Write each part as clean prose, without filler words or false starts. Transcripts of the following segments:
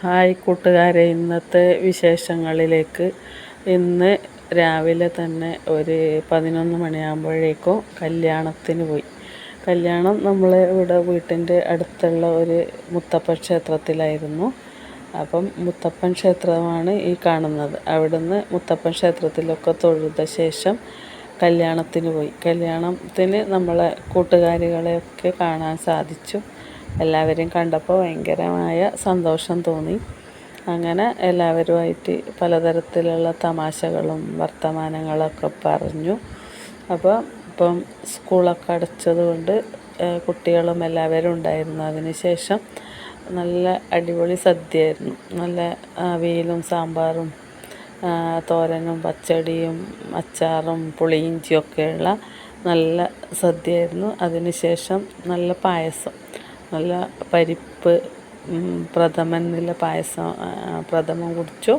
Hi കൂട്ടുകാരെ, ഇന്നത്തെ വിശേഷങ്ങളിലേക്ക്. ഇന്ന് രാവിലെ തന്നെ ഒരു 11 മണിയാകുമ്പോഴേക്കും കല്യാണത്തിന് പോയി. കല്യാണം നമ്മളെ ഇവിടെ വീട്ടിൻ്റെ അടുത്തുള്ള ഒരു മുത്തപ്പൻ ക്ഷേത്രത്തിലായിരുന്നു. അപ്പം മുത്തപ്പൻ ക്ഷേത്രമാണ് ഈ കാണുന്നത്. അവിടുന്ന് മുത്തപ്പൻ ക്ഷേത്രത്തിലൊക്കെ തൊഴുത ശേഷം കല്യാണത്തിന് പോയി. കല്യാണത്തിന് നമ്മളെ കൂട്ടുകാരികളെയൊക്കെ കാണാൻ സാധിച്ചു. എല്ലാവരെയും കണ്ടപ്പോൾ ഭയങ്കരമായ സന്തോഷം തോന്നി. അങ്ങനെ എല്ലാവരുമായിട്ട് പലതരത്തിലുള്ള തമാശകളും വർത്തമാനങ്ങളൊക്കെ പറഞ്ഞു. അപ്പോൾ ഇപ്പം സ്കൂളൊക്കെ അടച്ചതുകൊണ്ട് കുട്ടികളും എല്ലാവരും ഉണ്ടായിരുന്നു. അതിന് ശേഷം നല്ല അടിപൊളി സദ്യയായിരുന്നു. നല്ല അവിയലും സാമ്പാറും തോരനും പച്ചടിയും അച്ചാറും പുളിയിഞ്ചിയൊക്കെയുള്ള നല്ല സദ്യയായിരുന്നു. അതിന് ശേഷം നല്ല പായസം, നല്ല പരിപ്പ് പ്രഥമൻ എന്നുള്ള പായസം, പ്രഥമൻ കുടിച്ചു.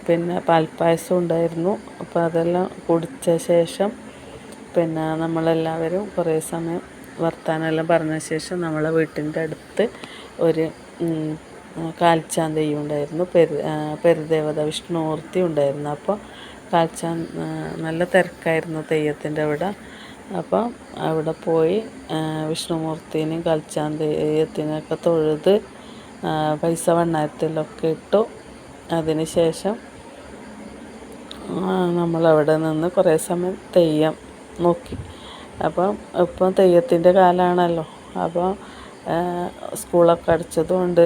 പിന്നെ പാൽപ്പായസം ഉണ്ടായിരുന്നു. അപ്പോൾ അതെല്ലാം കുടിച്ച ശേഷം പിന്നെ നമ്മളെല്ലാവരും കുറേ സമയം വർത്താനെല്ലാം പറഞ്ഞ ശേഷം നമ്മളെ വീട്ടിൻ്റെ അടുത്ത് ഒരു കാൽച്ചാൻ തെയ്യം ഉണ്ടായിരുന്നു. പെരുദേവത വിഷ്ണുമൂർത്തി ഉണ്ടായിരുന്നു. അപ്പോൾ നല്ല തിരക്കായിരുന്നു തെയ്യത്തിൻ്റെ അവിടെ. അപ്പം അവിടെ പോയി വിഷ്ണുമൂർത്തിനെയും കാൽച്ചാൻ തെയ്യത്തിനൊക്കെ തൊഴുത് പൈസ വണ്ണാരത്തിലൊക്കെ ഇട്ടു. അതിന് ശേഷം നമ്മളവിടെ നിന്ന് കുറേ സമയം തെയ്യം നോക്കി. അപ്പം ഇപ്പം തെയ്യത്തിൻ്റെ കാലമാണല്ലോ. അപ്പോൾ സ്കൂളൊക്കെ അടച്ചതുകൊണ്ട്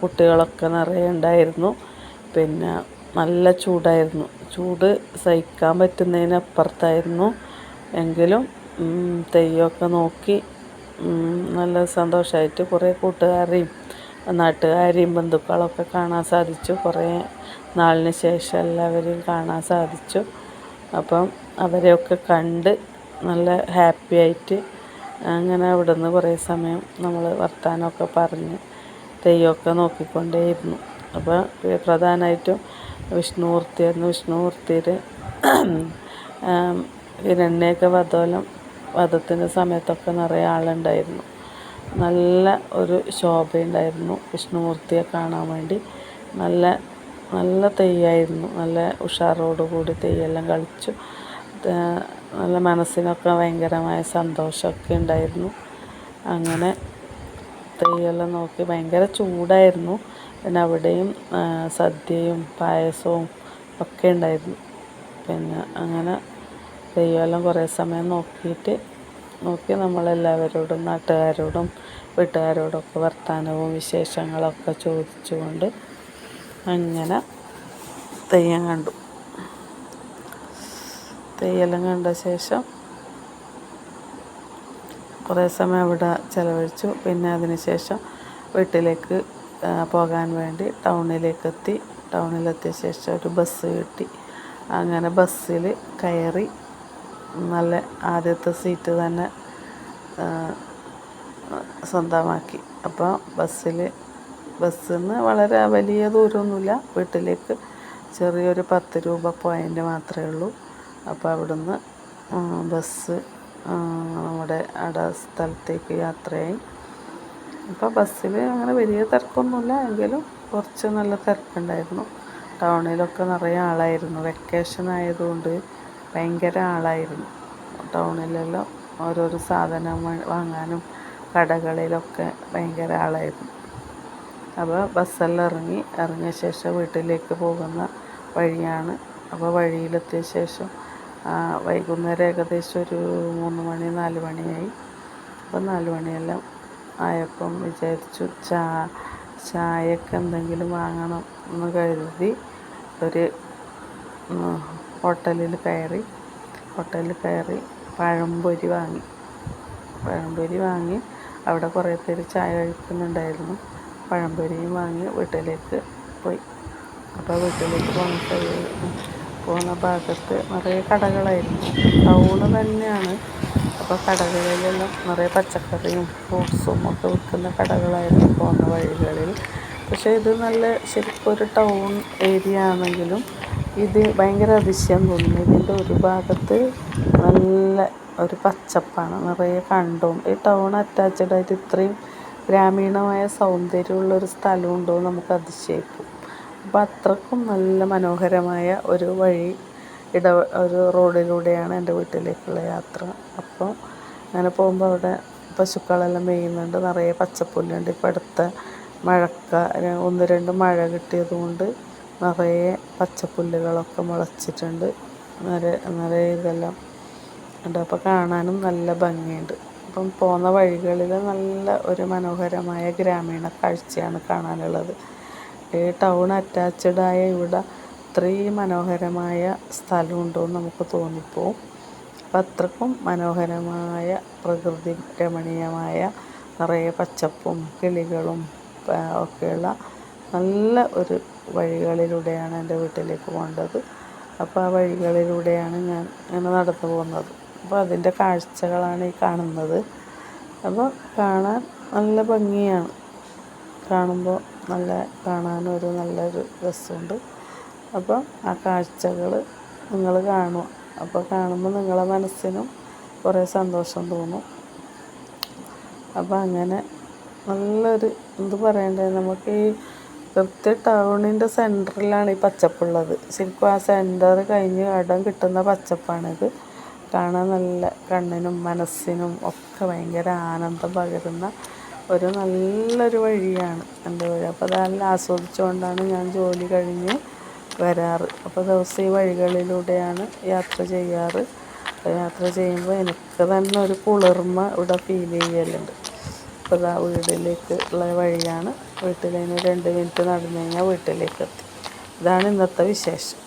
കുട്ടികളൊക്കെ നിറയെ ഉണ്ടായിരുന്നു. പിന്നെ നല്ല ചൂടായിരുന്നു. ചൂട് സഹിക്കാൻ പറ്റുന്നതിനപ്പുറത്തായിരുന്നു. എങ്കിലും തെയ്യമൊക്കെ നോക്കി നല്ല സന്തോഷമായിട്ട് കുറേ കൂട്ടുകാരെയും നാട്ടുകാരെയും ബന്ധുക്കളൊക്കെ കാണാൻ സാധിച്ചു. കുറേ നാളിന് ശേഷം എല്ലാവരെയും കാണാൻ സാധിച്ചു. അപ്പം അവരെയൊക്കെ കണ്ട് നല്ല ഹാപ്പി ആയിട്ട് അങ്ങനെ അവിടെ നിന്ന് കുറേ സമയം നമ്മൾ വർത്തമാനമൊക്കെ പറഞ്ഞ് തെയ്യമൊക്കെ നോക്കിക്കൊണ്ടേയിരുന്നു. അപ്പോൾ പ്രധാനമായിട്ടും വിഷ്ണുമൂർത്തിയായിരുന്നു. വിഷ്ണുമൂർത്തിയിൽ ഹിരണ്യക വധത്തിൻ്റെ സമയത്തൊക്കെ നിറയെ ആളുണ്ടായിരുന്നു. നല്ല ഒരു ശോഭയുണ്ടായിരുന്നു വിഷ്ണുമൂർത്തിയെ കാണാൻ വേണ്ടി. നല്ല നല്ല തെയ്യമായിരുന്നു. നല്ല ഉഷാറോടുകൂടി തെയ്യെല്ലാം കളിച്ചു. നല്ല മനസ്സിനൊക്കെ ഭയങ്കരമായ സന്തോഷമൊക്കെ ഉണ്ടായിരുന്നു. അങ്ങനെ തെയ്യെല്ലാം നോക്കി. ഭയങ്കര ചൂടായിരുന്നു. പിന്നെ അവിടെയും സദ്യയും പായസവും ഒക്കെ ഉണ്ടായിരുന്നു. പിന്നെ അങ്ങനെ തെയ്യമെല്ലാം കുറേ സമയം നോക്കി നമ്മളെല്ലാവരോടും നാട്ടുകാരോടും വീട്ടുകാരോടൊക്കെ വർത്തമാനവും വിശേഷങ്ങളൊക്കെ ചോദിച്ചുകൊണ്ട് അങ്ങനെ തെയ്യം കണ്ടു. തെയ്യെല്ലാം കണ്ട ശേഷം കുറേ സമയം അവിടെ ചിലവഴിച്ചു. പിന്നെ അതിന് ശേഷം വീട്ടിലേക്ക് പോകാൻ വേണ്ടി ടൗണിലേക്കെത്തി. ടൗണിലെത്തിയ ശേഷം ഒരു ബസ് കിട്ടി. അങ്ങനെ ബസ്സിൽ കയറി. നല്ല ആദ്യത്തെ സീറ്റ് തന്നെ സ്വന്തമാക്കി. അപ്പോൾ ബസ്സിൽ നിന്ന് വളരെ വലിയ ദൂരമൊന്നുമില്ല. വീട്ടിലേക്ക് ചെറിയൊരു 10 രൂപ പോയിൻ്റ് മാത്രമേ ഉള്ളൂ. അപ്പോൾ അവിടുന്ന് ബസ് നമ്മുടെ സ്ഥലത്തേക്ക് യാത്രയായി. അപ്പോൾ ബസ്സിൽ അങ്ങനെ വലിയ തിരക്കൊന്നുമില്ല, എങ്കിലും കുറച്ച് നല്ല തിരക്കുണ്ടായിരുന്നു. ടൗണിലൊക്കെ നിറയെ ആളായിരുന്നു. വെക്കേഷൻ ആയതുകൊണ്ട് ഭയങ്കര ആളായിരുന്നു. ടൗണിലെല്ലാം ഓരോരോ സാധനം വാങ്ങാനും കടകളിലൊക്കെ ഭയങ്കര ആളായിരുന്നു. അപ്പോൾ ബസ്സെല്ലാം ഇറങ്ങിയ ശേഷം വീട്ടിലേക്ക് പോകുന്ന വഴിയാണ്. അപ്പോൾ വഴിയിലെത്തിയ ശേഷം വൈകുന്നേരം ഏകദേശം ഒരു 3 മണി 4 മണിയായി. അപ്പോൾ 4 മണിയെല്ലാം ആയപ്പം വിചാരിച്ചു ചായക്ക് എന്തെങ്കിലും വാങ്ങണം എന്ന് കരുതി ഒരു ഹോട്ടലിൽ കയറി പഴംപൊരി വാങ്ങി. അവിടെ കുറേ പേര് ചായ കഴിക്കുന്നുണ്ടായിരുന്നു. പഴംപൊരിയും വാങ്ങി വീട്ടിലേക്ക് പോയി. അപ്പോൾ വീട്ടിലേക്ക് പോകുന്ന ഭാഗത്ത് നിറയെ കടകളായിരുന്നു. ടൗണ് തന്നെയാണ്. അപ്പോൾ കടകളിലെല്ലാം നിറയെ പച്ചക്കറിയും ഫ്രൂട്ട്സും ഒക്കെ വിൽക്കുന്ന കടകളായിരുന്നു പോകുന്ന വഴികളിൽ. പക്ഷേ ഇത് നല്ല ശരിക്കും ഒരു ടൗൺ ഏരിയ ആണെങ്കിലും ഇത് ഭയങ്കര അതിശയം തോന്നുന്നു. ഇതിൻ്റെ ഒരു ഭാഗത്ത് നല്ല ഒരു പച്ചപ്പാണ്, നിറയെ കണ്ടവും. ഈ ടൗൺ അറ്റാച്ച്ഡ് ആയിട്ട് ഇത്രയും ഗ്രാമീണമായ സൗന്ദര്യമുള്ളൊരു സ്ഥലമുണ്ടോ എന്ന് നമുക്ക് അതിശയിക്കും. അപ്പോൾ അത്രക്കും നല്ല മനോഹരമായ ഒരു വഴി ഒരു റോഡിലൂടെയാണ് എൻ്റെ വീട്ടിലേക്കുള്ള യാത്ര. അപ്പോൾ അങ്ങനെ പോകുമ്പോൾ അവിടെ പശുക്കളെല്ലാം മേയുന്നുണ്ട്, നിറയെ പച്ചപ്പുല്ലുണ്ട്. ഇപ്പം അടുത്ത ഒന്ന് രണ്ട് മഴ കിട്ടിയത് കൊണ്ട് നിറയെ പച്ചപ്പുല്ലുകളൊക്കെ മുളച്ചിട്ടുണ്ട്. നിറയെ ഇതെല്ലാം ഉണ്ട്. അപ്പോൾ കാണാനും നല്ല ഭംഗിയുണ്ട്. അപ്പം പോകുന്ന വഴികളിൽ നല്ല ഒരു മനോഹരമായ ഗ്രാമീണ കാഴ്ചയാണ് കാണാനുള്ളത്. ഈ ടൗൺ അറ്റാച്ച്ഡായ ഇവിടെ ഇത്രയും മനോഹരമായ സ്ഥലമുണ്ടോ എന്ന് നമുക്ക് തോന്നിപ്പോവും. അപ്പം അത്രക്കും മനോഹരമായ പ്രകൃതി രമണീയമായ നിറയെ പച്ചപ്പും കിളികളും ഒക്കെയുള്ള നല്ല ഒരു വഴികളിലൂടെയാണ് എൻ്റെ വീട്ടിലേക്ക് പോകേണ്ടത്. അപ്പോൾ ആ വഴികളിലൂടെയാണ് ഞാൻ ഇങ്ങനെ നടന്നു പോകുന്നത്. അപ്പോൾ അതിൻ്റെ കാഴ്ചകളാണ് ഈ കാണുന്നത്. അപ്പോൾ കാണാൻ നല്ല ഭംഗിയാണ്. കാണുമ്പോൾ കാണാനൊരു നല്ലൊരു രസമുണ്ട്. അപ്പോൾ ആ കാഴ്ചകൾ നിങ്ങൾ കാണുക. അപ്പോൾ കാണുമ്പോൾ നിങ്ങളെ മനസ്സിനും കുറേ സന്തോഷം തോന്നും. അപ്പോൾ അങ്ങനെ നല്ലൊരു നമുക്ക് ഈ ടൗണിൻ്റെ സെൻറ്ററിലാണ് ഈ പച്ചപ്പുള്ളത്. ശരിക്കും ആ സെൻറ്റർ കഴിഞ്ഞ് ഇടം കിട്ടുന്ന പച്ചപ്പാണിത്. കാണാൻ നല്ല കണ്ണിനും മനസ്സിനും ഒക്കെ ഭയങ്കര ആനന്ദം പകരുന്ന ഒരു നല്ലൊരു വഴിയാണ് എൻ്റെ വഴി. അപ്പോൾ അതെല്ലാം ആസ്വദിച്ചുകൊണ്ടാണ് ഞാൻ ജോലി കഴിഞ്ഞ് വരാറ്. അപ്പോൾ ദിവസം ഈ വഴികളിലൂടെയാണ് യാത്ര ചെയ്യാറ്. യാത്ര ചെയ്യുമ്പോൾ എനിക്ക് തന്നെ ഒരു കുളിർമ ഇവിടെ ഫീൽ ചെയ്യലുണ്ട്. അപ്പോൾ വീട്ടിലേക്ക് ഉള്ള വഴിയാണ്. വീട്ടിൽ നിന്ന് 2 മിനിറ്റ് നടന്നു കഴിഞ്ഞാൽ വീട്ടിലേക്ക് എത്തി. ഇതാണ് ഇന്നത്തെ വിശേഷം.